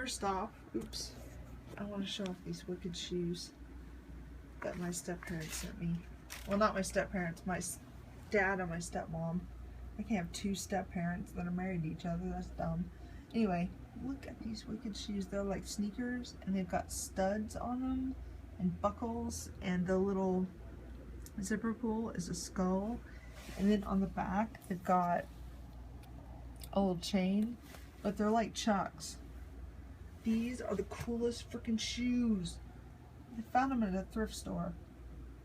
first off, oops, I want to show off these wicked shoes that my step-parents sent me. Well, not my step-parents, my dad and my stepmom. I can't have two step-parents that are married to each other. That's dumb. Anyway, look at these wicked shoes. They're like sneakers, and they've got studs on them and buckles, and the little zipper pull is a skull. And then on the back, they've got a little chain, but they're like Chucks. These are the coolest freaking shoes. I found them at a thrift store.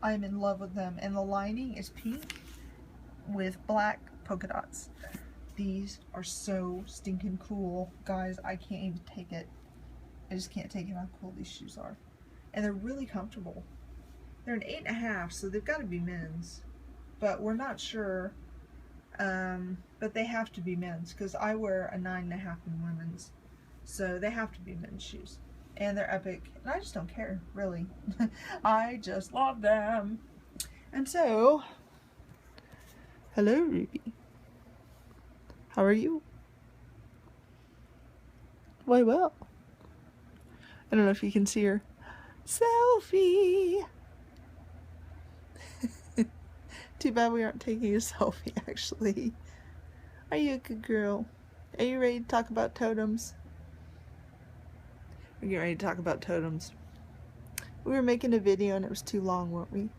I'm in love with them, and the lining is pink with black polka dots. These are so stinking cool, guys. I can't even take it. I just can't take it how cool these shoes are, and they're really comfortable. They're an 8.5, so they've got to be men's, but we're not sure. But they have to be men's because I wear a 9.5 in women's, so they have to be men's shoes. And they're epic, and I just don't care, really. I just love them. And so, hello, Ruby. How are you? Why, well, I don't know if you can see her. Selfie! Too bad we aren't taking a selfie, actually. Are you a good girl? Are you ready to talk about totems? We're getting ready to talk about totems. We were making a video and it was too long, weren't we?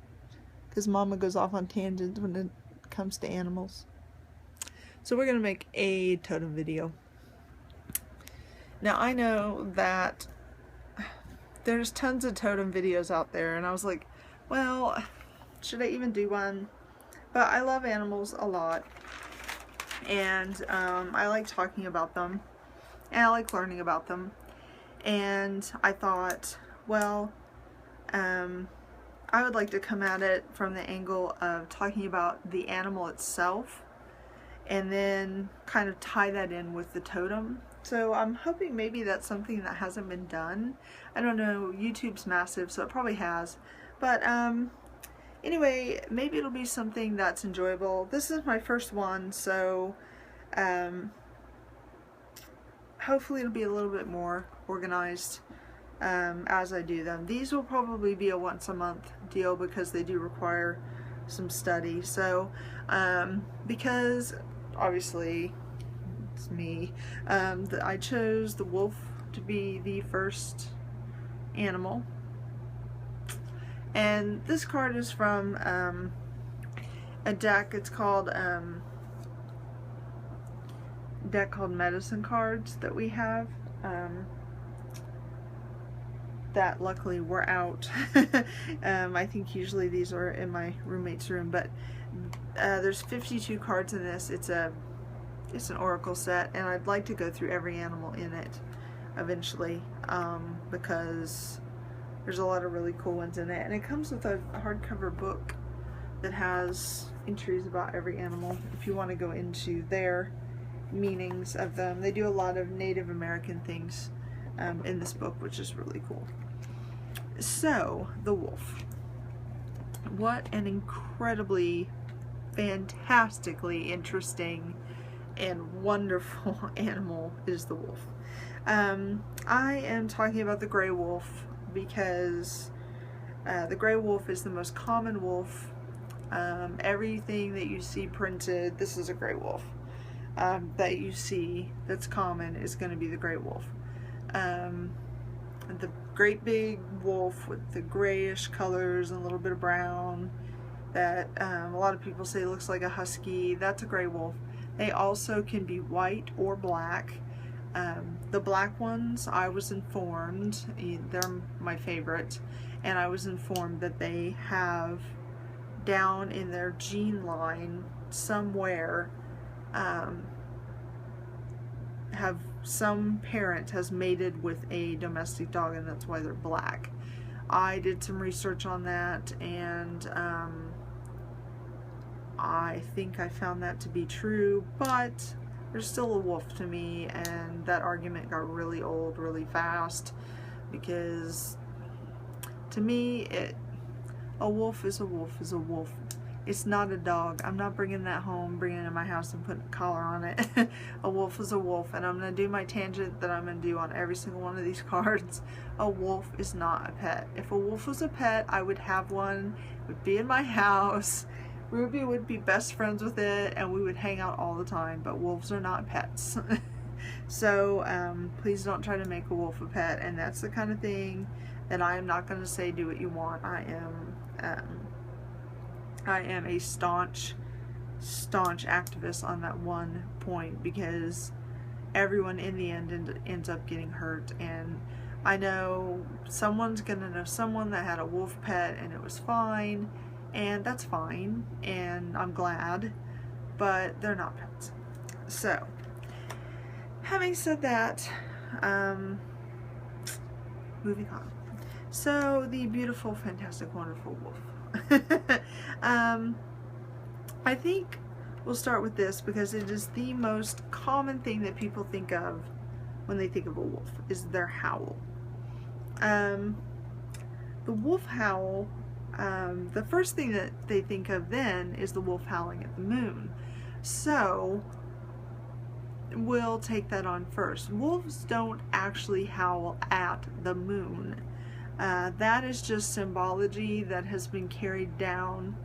Because Mama goes off on tangents when it comes to animals. So we're going to make a totem video. Now I know that there's tons of totem videos out there, and I was like, well, should I even do one? But I love animals a lot, and I like talking about them, and I like learning about them. And I thought, well, I would like to come at it from the angle of talking about the animal itself, and then kind of tie that in with the totem. So I'm hoping maybe that's something that hasn't been done. I don't know, YouTube's massive, so it probably has. But anyway, maybe it'll be something that's enjoyable. This is my first one, so hopefully it'll be a little bit more organized as I do them. These will probably be a once a month deal because they do require some study. So because obviously it's me, I chose the wolf to be the first animal, and this card is from a deck. It's called deck called Medicine Cards that we have, that luckily were out. I think usually these are in my roommate's room, but there's 52 cards in this. It's an oracle set, and I'd like to go through every animal in it eventually, because there's a lot of really cool ones in it, and it comes with a hardcover book that has entries about every animal if you want to go into their meanings of them. They do a lot of Native American things in this book, which is really cool. So, the wolf. What an incredibly, fantastically interesting and wonderful animal is the wolf. I am talking about the gray wolf because the gray wolf is the most common wolf. Everything that you see printed, this is a gray wolf, that you see that's common is going to be the gray wolf. The great big wolf with the grayish colors and a little bit of brown that a lot of people say looks like a husky, that's a gray wolf. They also can be white or black. The black ones, I was informed, they're my favorite, and I was informed that they have down in their gene line somewhere, have some parent has mated with a domestic dog, and that's why they're black. I did some research on that, and I think I found that to be true, but there's still a wolf to me, and that argument got really old really fast, because to me a wolf is a wolf is a wolf, It's not a dog. I'm not bringing that home, bringing it in my house and putting a collar on it. A wolf is a wolf, and I'm going to do my tangent that I'm going to do on every single one of these cards. A wolf is not a pet. If a wolf was a pet, I would have one. It would be in my house. Ruby would be best friends with it, and we would hang out all the time, but wolves are not pets. So please don't try to make a wolf a pet, and that's the kind of thing that I am not going to say do what you want. I am a staunch activist on that one point, because everyone in the end ends up getting hurt. And I know someone's gonna know someone that had a wolf pet and it was fine, and that's fine, and I'm glad, but they're not pets. So having said that, moving on. So the beautiful, fantastic, wonderful wolf. I think we'll start with this because it is the most common thing that people think of when they think of a wolf, is their howl. The wolf howl, the first thing that they think of then is the wolf howling at the moon. So we'll take that on first. Wolves don't actually howl at the moon. That is just symbology that has been carried down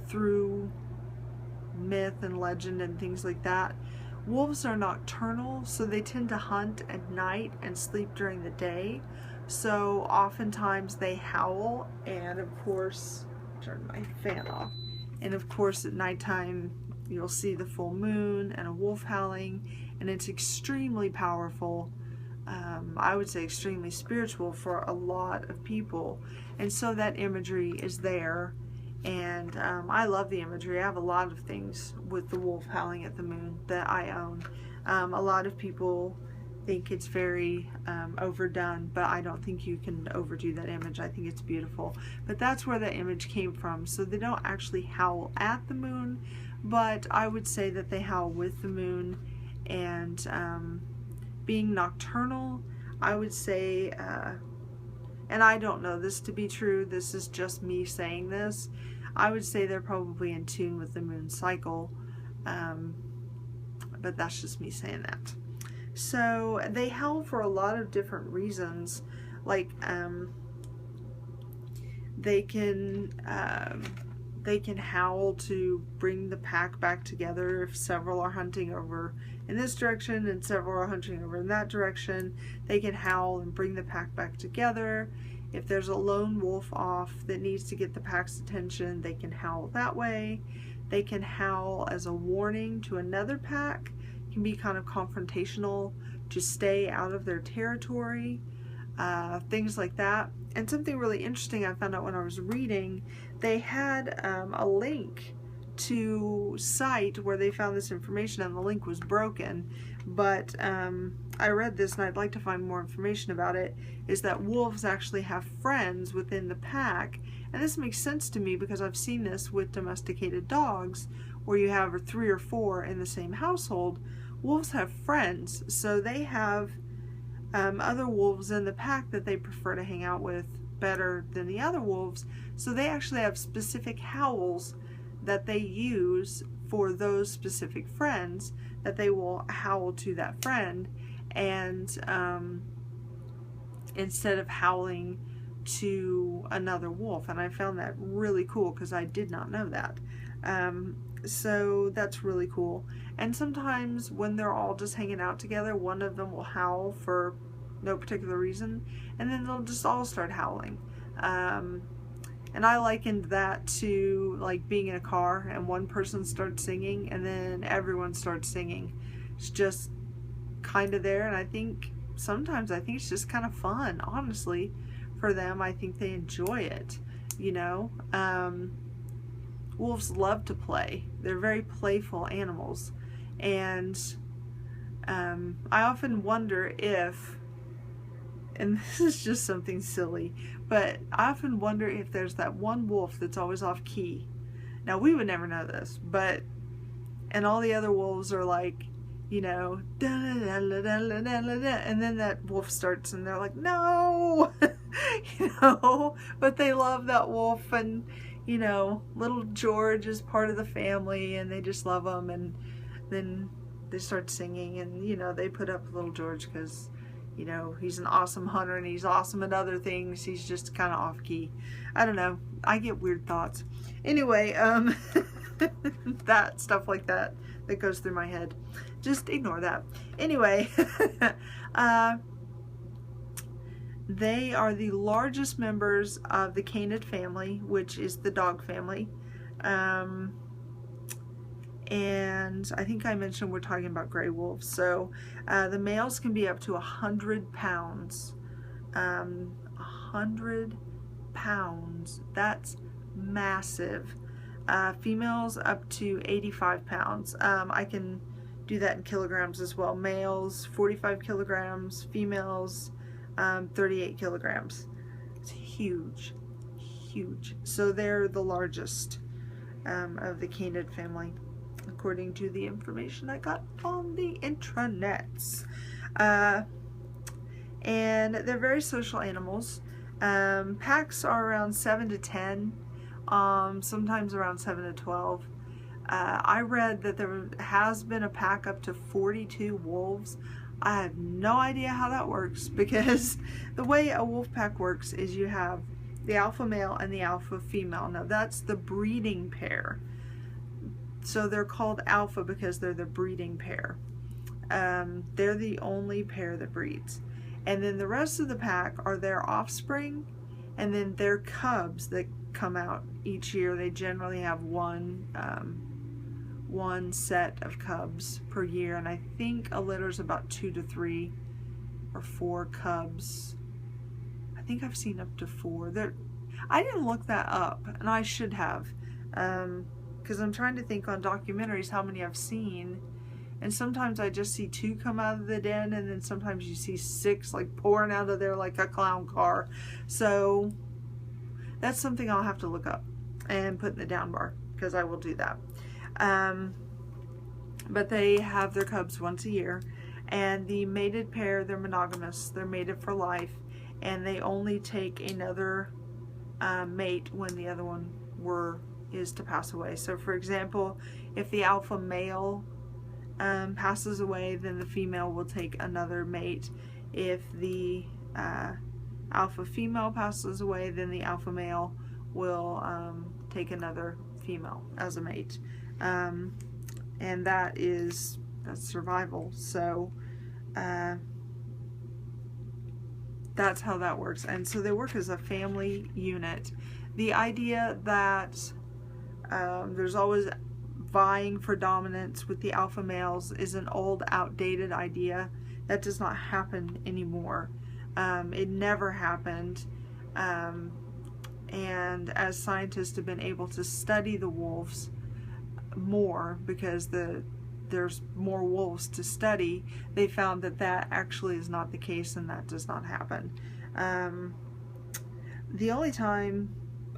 through myth and legend and things like that. Wolves are nocturnal, so they tend to hunt at night and sleep during the day. So oftentimes they howl, and of course, turn my fan off. And of course at nighttime you'll see the full moon and a wolf howling, and it's extremely powerful. I would say extremely spiritual for a lot of people, and so that imagery is there, and I love the imagery. I have a lot of things with the wolf howling at the moon that I own. A lot of people think it's very overdone, but I don't think you can overdo that image. I think it's beautiful, but that's where that image came from. So they don't actually howl at the moon, but I would say that they howl with the moon. And being nocturnal, I would say, and I don't know this to be true, this is just me saying this, I would say they're probably in tune with the moon cycle, but that's just me saying that. So they howl for a lot of different reasons, like they can howl to bring the pack back together if several are hunting over in this direction and several are hunting over in that direction. They can howl and bring the pack back together. If there's a lone wolf off that needs to get the pack's attention, they can howl that way. They can howl as a warning to another pack. It can be kind of confrontational to stay out of their territory, things like that. And something really interesting I found out when I was reading, they had a link to site where they found this information, and the link was broken, but I read this and I'd like to find more information about it, is that wolves actually have friends within the pack. And this makes sense to me because I've seen this with domesticated dogs, where you have 3 or 4 in the same household. Wolves have friends, so they have other wolves in the pack that they prefer to hang out with better than the other wolves. So they actually have specific howls that they use for those specific friends, that they will howl to that friend, and instead of howling to another wolf. And I found that really cool because I did not know that. So that's really cool. And sometimes when they're all just hanging out together, one of them will howl for no particular reason, and then they'll just all start howling. And I likened that to like being in a car and one person starts singing and then everyone starts singing. It's just kind of there, and I think sometimes it's just kind of fun, honestly, for them. I think they enjoy it, you know. Wolves love to play. They're very playful animals, and I often wonder if, and this is just something silly, but I often wonder if there's that one wolf that's always off key. Now, we would never know this, but, and all the other wolves are like, you know, da, da, da, da, da, da, da, da, and then that wolf starts and they're like, no, you know, but they love that wolf, and, you know, little George is part of the family and they just love him, and then they start singing, and you know, they put up with little George because, you know, he's an awesome hunter and he's awesome at other things. He's just kind of off key. I don't know. I get weird thoughts. Anyway, that stuff like that goes through my head. Just ignore that. Anyway, they are the largest members of the canid family, which is the dog family. And I think I mentioned we're talking about gray wolves. So the males can be up to 100 pounds. 100 pounds. That's massive. Females up to 85 pounds. I can do that in kilograms as well. Males 45 kilograms. Females 38 kilograms. It's huge. Huge. So they're the largest of the canid family, according to the information I got on the intranets. And they're very social animals. Packs are around 7 to 10, sometimes around 7 to 12. I read that there has been a pack up to 42 wolves. I have no idea how that works, because the way a wolf pack works is you have the alpha male and the alpha female. Now that's the breeding pair. So they're called alpha because they're the breeding pair. They're the only pair that breeds. And then the rest of the pack are their offspring, and then their cubs that come out each year. They generally have one set of cubs per year, and I think a litter is about 2 to 3 or 4 cubs. I think I've seen up to 4. I didn't look that up, and I should have, because I'm trying to think on documentaries how many I've seen, and sometimes I just see 2 come out of the den, and then sometimes you see 6 like pouring out of there like a clown car. So that's something I'll have to look up and put in the down bar, because I will do that. But they have their cubs once a year, and the mated pair, they're monogamous. They're mated for life, and they only take another mate when the other one is to pass away. So for example, if the alpha male passes away, then the female will take another mate. If the alpha female passes away, then the alpha male will take another female as a mate. And that's survival. So that's how that works. And so they work as a family unit. The idea that there's always vying for dominance with the alpha males is an old, outdated idea. That does not happen anymore. It never happened. And as scientists have been able to study the wolves more, because there's more wolves to study, they found that that actually is not the case, and that does not happen. The only time,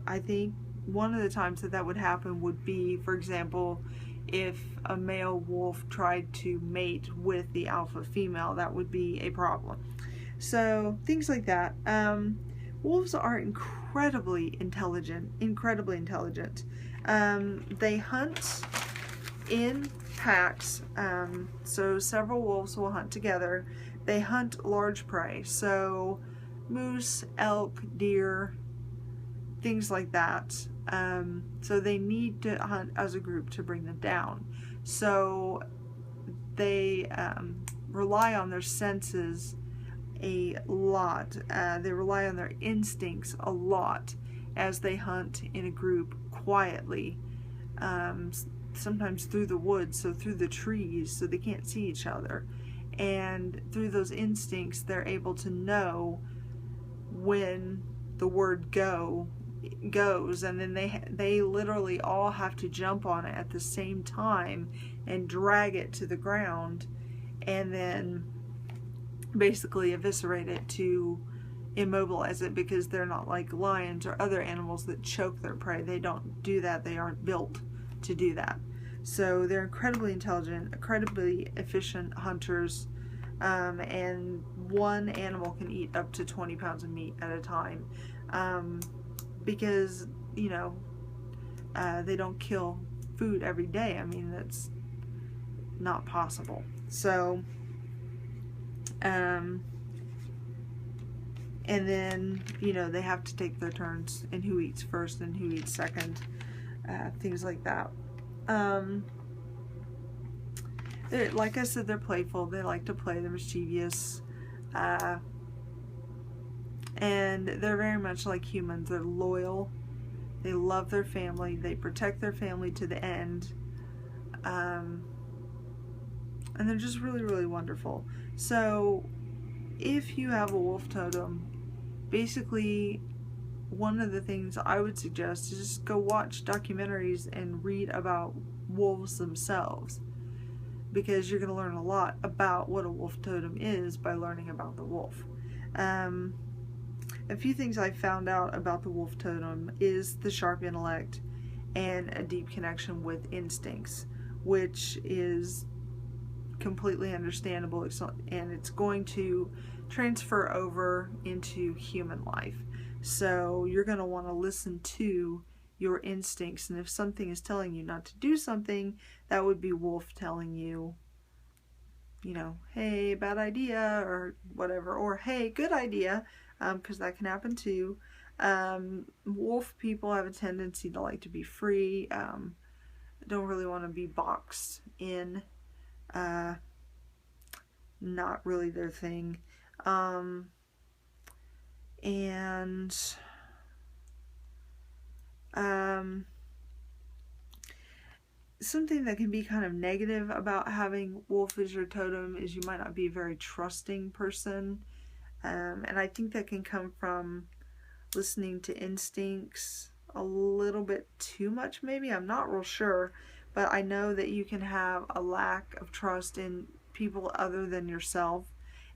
I think, one of the times that would happen would be, for example, if a male wolf tried to mate with the alpha female. That would be a problem. So things like that. Wolves are incredibly intelligent. They hunt in packs, so several wolves will hunt together. They hunt large prey, so moose, elk, deer, things like that. So they need to hunt as a group to bring them down. So they rely on their senses a lot. They rely on their instincts a lot as they hunt in a group quietly, sometimes through the woods, so through the trees, so they can't see each other. And through those instincts, they're able to know when the word go goes, and then they literally all have to jump on it at the same time and drag it to the ground, and then basically eviscerate it to immobilize it, because they're not like lions or other animals that choke their prey. They don't do that. They aren't built to do that. So they're incredibly intelligent, incredibly efficient hunters, and one animal can eat up to 20 pounds of meat at a time, because, you know, they don't kill food every day. I mean, that's not possible. So, and then, you know, they have to take their turns in who eats first and who eats second, things like that. Like I said, they're playful. They like to play. They're mischievous. And they're very much like humans. They're loyal. They love their family. They protect their family to the end. And they're just really, really wonderful. So if you have a wolf totem, basically one of the things I would suggest is just go watch documentaries and read about wolves themselves, because you're going to learn a lot about what a wolf totem is by learning about the wolf. A few things I found out about the wolf totem is the sharp intellect and a deep connection with instincts, which is completely understandable, and it's going to transfer over into human life. So you're going to want to listen to your instincts, and if something is telling you not to do something, that would be wolf telling you, you know, hey, bad idea, or whatever, or hey, good idea, because that can happen too. Wolf people have a tendency to like to be free, don't really want to be boxed in, not really their thing. Something that can be kind of negative about having wolf as your totem is you might not be a very trusting person. And I think that can come from listening to instincts a little bit too much, maybe. I'm not real sure, but I know that you can have a lack of trust in people other than yourself,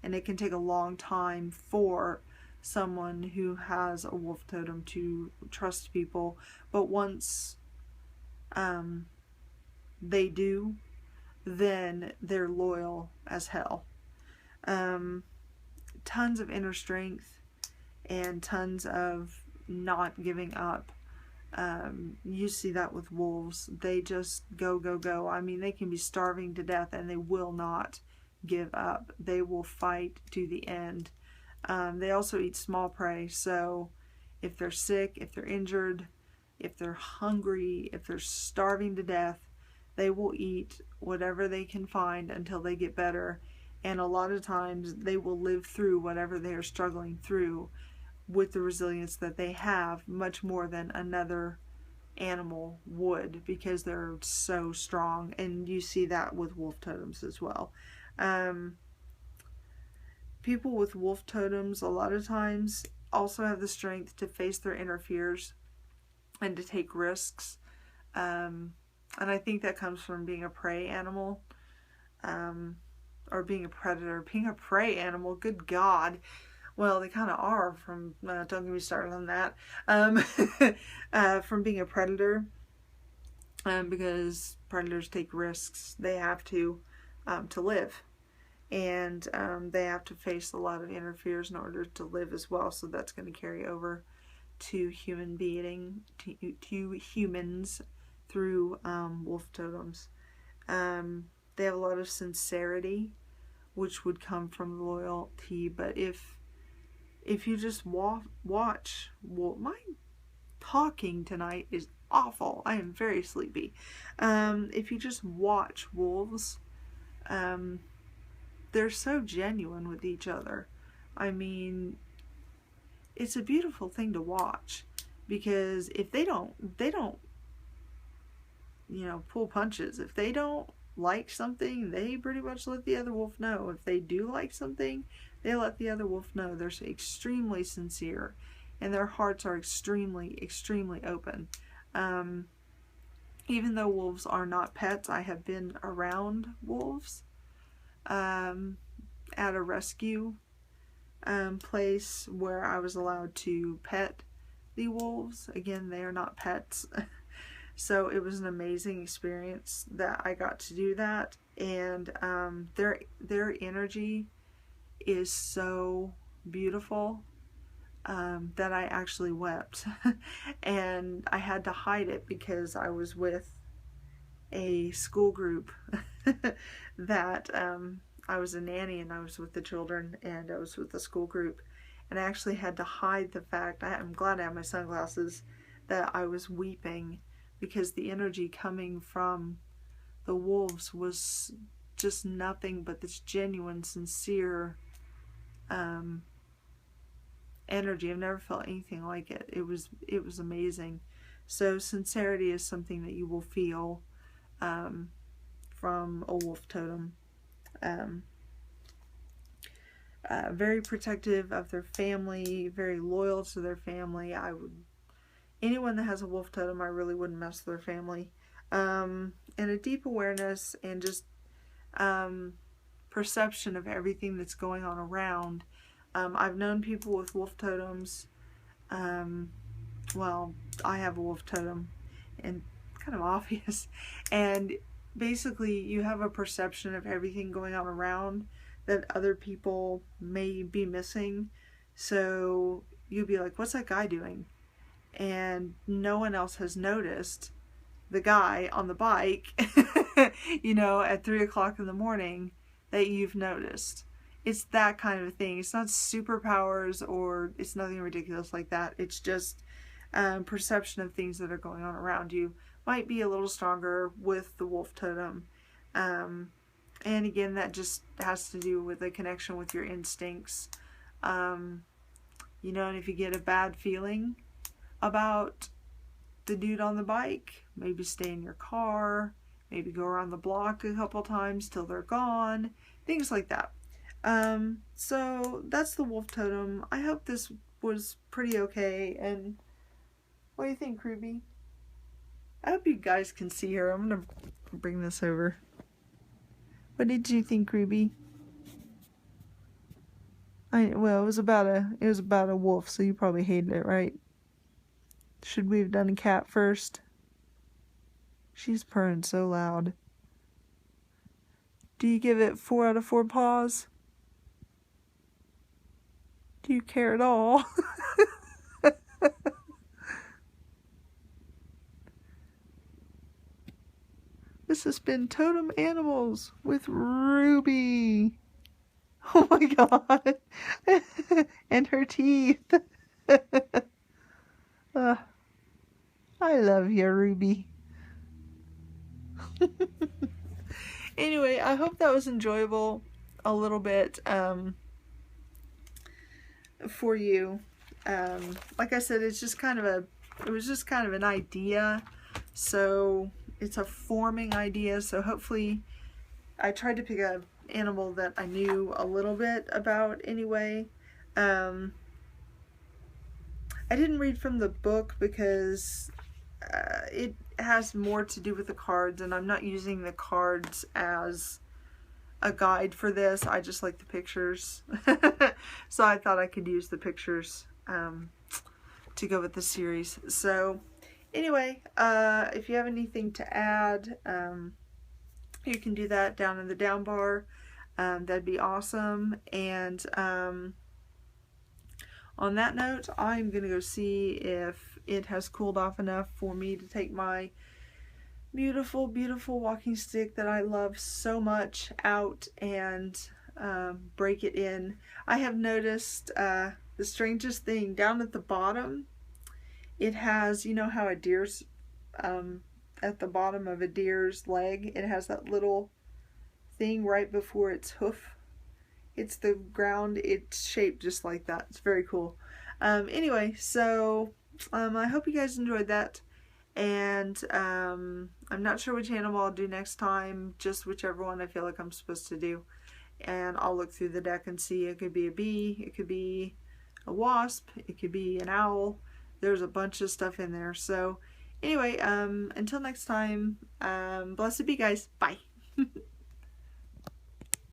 and it can take a long time for someone who has a wolf totem to trust people. But once they do, then they're loyal as hell. Tons of inner strength and tons of not giving up. You see that with wolves. They just go, go, go. I mean, they can be starving to death and they will not give up. They will fight to the end. They also eat small prey, so if they're sick, if they're injured, if they're hungry, if they're starving to death, they will eat whatever they can find until they get better. And a lot of times they will live through whatever they are struggling through with the resilience that they have, much more than another animal would, because they're so strong. And you see that with wolf totems as well. People with wolf totems a lot of times also have the strength to face their inner fears and to take risks. And I think that comes from being a prey animal, or being a predator. Being a prey animal, good God. Well, they kind of are from, don't get me started on that, from being a predator, because predators take risks. They have to live. And they have to face a lot of inner fears in order to live as well. So that's going to carry over to to humans through wolf totems. They have a lot of sincerity, which would come from loyalty. But if you just watch, my talking tonight is awful. I am very sleepy. If you just watch wolves, they're so genuine with each other. I mean, it's a beautiful thing to watch, because if they don't, you know, pull punches. If they don't like something, they pretty much let the other wolf know. If they do like something, they let the other wolf know. They're extremely sincere, and their hearts are extremely, extremely open. Even though wolves are not pets, I have been around wolves at a rescue place where I was allowed to pet the wolves. Again, they are not pets. So it was an amazing experience that I got to do that. And their energy is so beautiful. that I actually wept. And I had to hide it because I was with a school group that I was a nanny, and I was with the children, and I was with the school group, and I actually had to hide the fact, I'm glad I have my sunglasses, that I was weeping, because the energy coming from the wolves was just nothing but this genuine, sincere energy. I've never felt anything like it. It was amazing. So sincerity is something that you will feel from a wolf totem. Very protective of their family, very loyal to their family. Anyone that has a wolf totem, I really wouldn't mess with their family. And a deep awareness and just perception of everything that's going on around. I've known people with wolf totems. Well, I have a wolf totem, and kind of obvious. And basically, you have a perception of everything going on around that other people may be missing. So you'll be like, what's that guy doing? And no one else has noticed the guy on the bike, you know, at 3 o'clock in the morning that you've noticed. It's that kind of a thing. It's not superpowers, or it's nothing ridiculous like that. It's just perception of things that are going on around you. Might be a little stronger with the wolf totem. And again, that just has to do with a connection with your instincts. You know, and if you get a bad feeling about the dude on the bike, maybe stay in your car, maybe go around the block a couple times till they're gone, things like that. So that's the wolf totem. I hope this was pretty okay. And what do you think, Ruby? I hope you guys can see her. I'm gonna bring this over. What did you think, Ruby? Well, it was about a wolf, so you probably hated it, right? Should we have done a cat first? She's purring so loud. Do you give it 4 out of 4 paws? Do you care at all? This has been Totem Animals with Ruby. Oh my god. And her teeth. I love you, Ruby. Anyway, I hope that was enjoyable a little bit for you. Like I said, it was just kind of an idea. So it's a forming idea. So hopefully I tried to pick an animal that I knew a little bit about anyway. I didn't read from the book because it has more to do with the cards, and I'm not using the cards as a guide for this. I just like the pictures. So I thought I could use the pictures to go with the series. So anyway, if you have anything to add, you can do that down in the down bar. That'd be awesome. And on that note, I'm going to go see if it has cooled off enough for me to take my beautiful, beautiful walking stick that I love so much out and break it in. I have noticed the strangest thing down at the bottom. It has, you know how a deer's, at the bottom of a deer's leg, it has that little thing right before its hoof. It's the ground. It's shaped just like that. It's very cool. Anyway, so I hope you guys enjoyed that. And I'm not sure which animal I'll do next time. Just whichever one I feel like I'm supposed to do. And I'll look through the deck and see. It could be a bee. It could be a wasp. It could be an owl. There's a bunch of stuff in there. So anyway, until next time, blessed be, guys. Bye.